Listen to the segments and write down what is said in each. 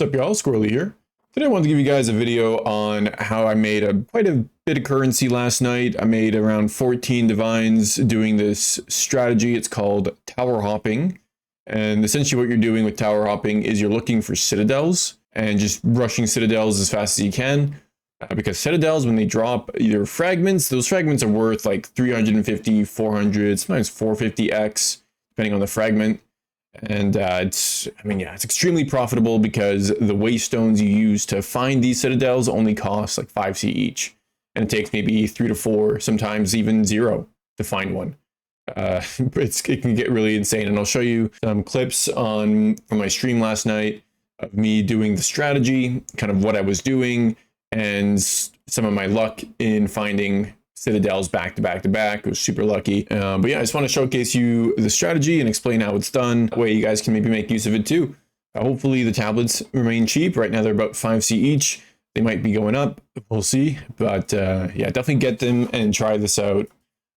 What's up, y'all? Squirrely here. Today I wanted to give you guys a video on how I made quite a bit of currency last night. I made around 14 divines doing this strategy. It's called tower hopping. And essentially what you're doing with tower hopping is you're looking for citadels and just rushing citadels as fast as you can. Because citadels, when they drop either fragments, those fragments are worth like 350, 400, sometimes 450x, depending on the fragment. And it's extremely profitable because the Waystones you use to find these citadels only cost like 5C each. And it takes maybe 3 to 4, sometimes even 0 to find one. It can get really insane. And I'll show you some clips from my stream last night of me doing the strategy, kind of what I was doing, and some of my luck in finding citadels back to back to back. It was super lucky. But yeah, I just want to showcase you the strategy and explain how it's done. That way you guys can maybe make use of it too. Hopefully the tablets remain cheap. Right now they're about 5C each. They might be going up. We'll see. But yeah, definitely get them and try this out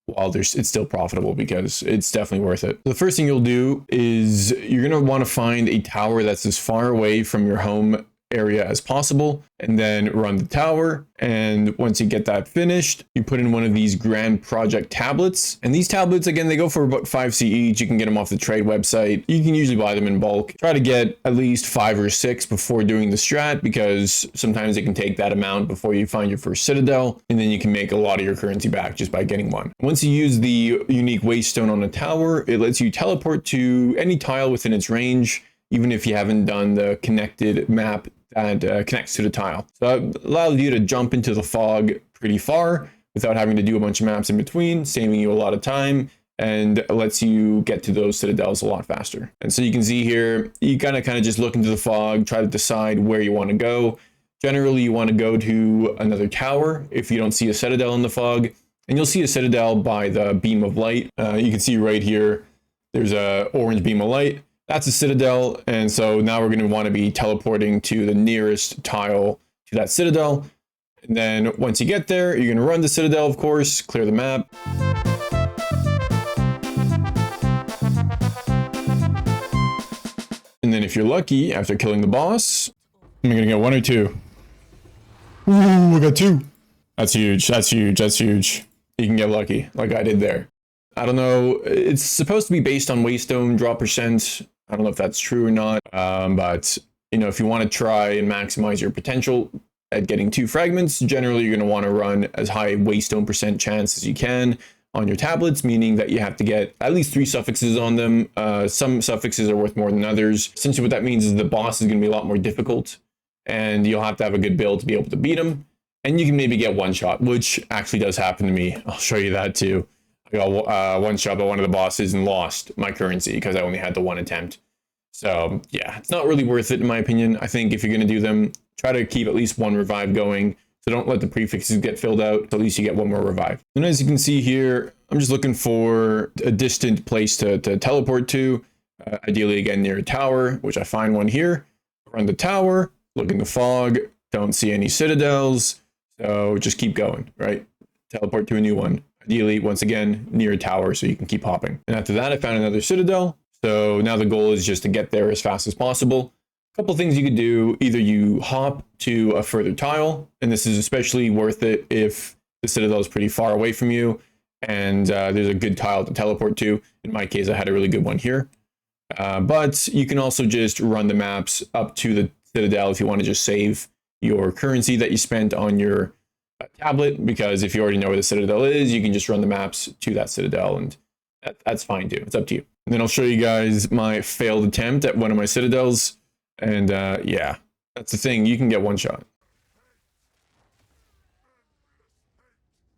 while it's still profitable, because it's definitely worth it. The first thing you'll do is you're going to want to find a tower that's as far away from your home area as possible, and then run the tower. And once you get that finished, you put in one of these grand project tablets. And these tablets, again, they go for about 5C each. You can get them off the trade website. You can usually buy them in bulk. Try to get at least 5 or 6 before doing the strat, because sometimes it can take that amount before you find your first citadel, and then you can make a lot of your currency back just by getting one. Once you use the unique Waystone on a tower, it lets you teleport to any tile within its range, even if you haven't done the connected map that connects to the tile. So it allows you to jump into the fog pretty far without having to do a bunch of maps in between, saving you a lot of time, and lets you get to those citadels a lot faster. And so you can see here, you kind of just look into the fog, try to decide where you want to go. Generally, you want to go to another tower if you don't see a citadel in the fog, and you'll see a citadel by the beam of light. You can see right here, there's a orange beam of light. That's a citadel, and so now we're going to want to be teleporting to the nearest tile to that citadel. And then once you get there, you're going to run the citadel, of course, clear the map. And then if you're lucky, after killing the boss, I'm going to get 1 or 2. Ooh, I got 2. That's huge, that's huge, that's huge. You can get lucky, like I did there. I don't know, it's supposed to be based on Waystone drop percent. I don't know if that's true or not, but you know, if you want to try and maximize your potential at getting 2 fragments, generally you're going to want to run as high Waystone percent chance as you can on your tablets, meaning that you have to get at least 3 suffixes on them. Some suffixes are worth more than others. Essentially what that means is the boss is going to be a lot more difficult, and you'll have to have a good build to be able to beat him. And you can maybe get 1 shot, which actually does happen to me. I'll show you that too. I got 1 shot by one of the bosses and lost my currency because I only had the 1 attempt. So yeah, it's not really worth it in my opinion. I think if you're going to do them, try to keep at least 1 revive going. So don't let the prefixes get filled out. At least you get 1 more revive. And as you can see here, I'm just looking for a distant place to teleport to. Ideally, again, near a tower, which I find one here. Run the tower, look in the fog, don't see any citadels. So just keep going, right? Teleport to a new one. Ideally, once again, near a tower so you can keep hopping. And after that, I found another citadel. So now the goal is just to get there as fast as possible. A couple things you could do. Either you hop to a further tile, and this is especially worth it if the citadel is pretty far away from you and there's a good tile to teleport to. In my case, I had a really good one here. But you can also just run the maps up to the citadel if you want to just save your currency that you spent on your tablet, because if you already know where the citadel is, you can just run the maps to that citadel, and that's fine too. It's up to you. And then I'll show you guys my failed attempt at one of my citadels, and yeah, that's the thing, you can get 1 shot.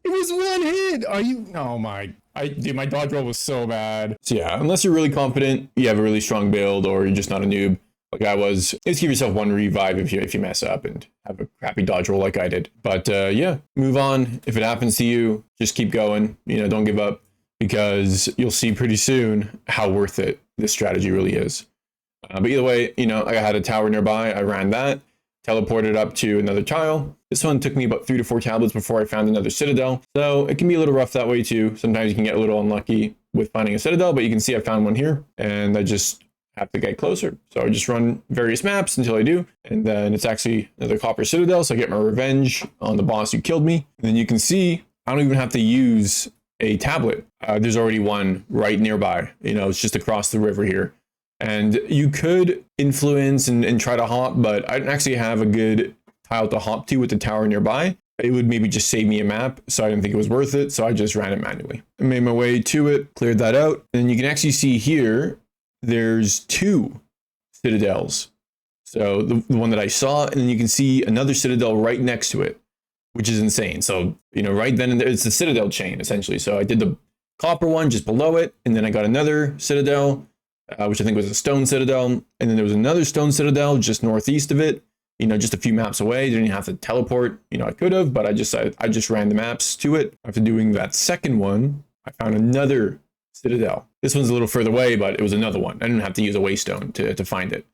It was 1 hit. Are you? Oh my, dude, my dodge roll was so bad. So yeah, unless you're really confident, you have a really strong build, or you're just not a noob like I was, just give yourself 1 revive if you mess up and have a crappy dodge roll like I did. But yeah, move on. If it happens to you, just keep going. You know, don't give up, because you'll see pretty soon how worth it this strategy really is. But either way, you know, I had a tower nearby. I ran that, teleported up to another tile. This one took me about 3 to 4 tablets before I found another citadel. So it can be a little rough that way too. Sometimes you can get a little unlucky with finding a citadel, but you can see I found one here, and I just have to get closer. So I just run various maps until I do. And then it's actually another copper citadel. So I get my revenge on the boss who killed me. And then you can see I don't even have to use a tablet. There's already one right nearby. You know, it's just across the river here. And you could influence and try to hop, but I don't actually have a good tile to hop to with the tower nearby. It would maybe just save me a map, so I didn't think it was worth it. So I just ran it manually. I made my way to it, cleared that out. And you can actually see here, there's 2 citadels. So the one that I saw, and then you can see another citadel right next to it, which is insane. So, you know, right then and there, it's the Citadel Chain, essentially. So I did the copper one just below it, and then I got another citadel, which I think was a stone citadel. And then there was another stone citadel just northeast of it, you know, just a few maps away. Didn't have to teleport. You know, I could have, but I just ran the maps to it. After doing that second one, I found another citadel. This one's a little further away, but it was another one. I didn't have to use a Waystone to find it.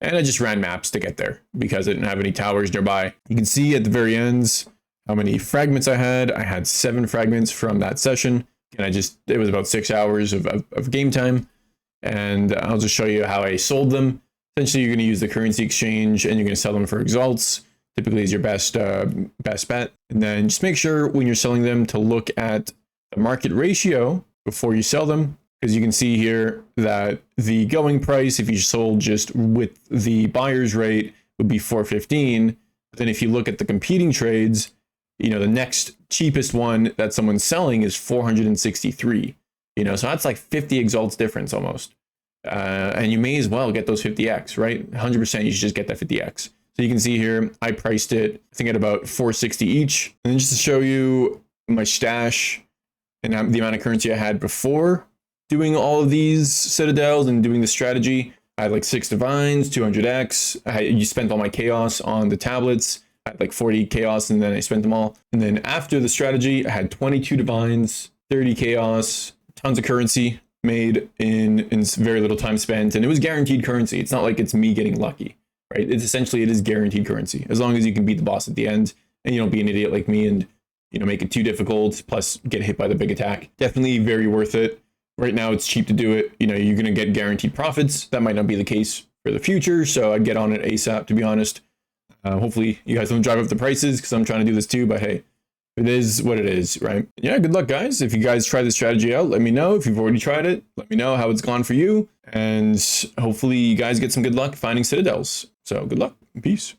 And I just ran maps to get there because I didn't have any towers nearby. You can see at the very ends how many fragments I had. I had 7 fragments from that session. And it was about 6 hours of game time. And I'll just show you how I sold them. Essentially, you're going to use the currency exchange and you're going to sell them for exalts. Typically is your best bet. And then just make sure when you're selling them to look at the market ratio before you sell them. Because you can see here that the going price, if you sold just with the buyer's rate, would be 415. But then if you look at the competing trades, you know, the next cheapest one that someone's selling is 463. You know, so that's like 50 exalts difference almost. And you may as well get those 50x, right? 100% you should just get that 50x. So you can see here, I priced it, I think at about 460 each. And then just to show you my stash and the amount of currency I had before doing all of these citadels and doing the strategy, I had like 6 divines, 200x. You spent all my chaos on the tablets. I had like 40 chaos and then I spent them all. And then after the strategy, I had 22 divines, 30 chaos, tons of currency made in very little time spent. And it was guaranteed currency. It's not like it's me getting lucky, right? It's essentially, it is guaranteed currency. As long as you can beat the boss at the end and you don't be an idiot like me and, you know, make it too difficult, plus get hit by the big attack. Definitely very worth it. Right now, it's cheap to do it. You know, you're going to get guaranteed profits. That might not be the case for the future. So I'd get on it ASAP, to be honest. Hopefully you guys don't drive up the prices because I'm trying to do this too, but hey, it is what it is, right? Yeah, good luck, guys. If you guys try this strategy out, let me know. If you've already tried it, let me know how it's gone for you. And hopefully you guys get some good luck finding citadels. So good luck and peace.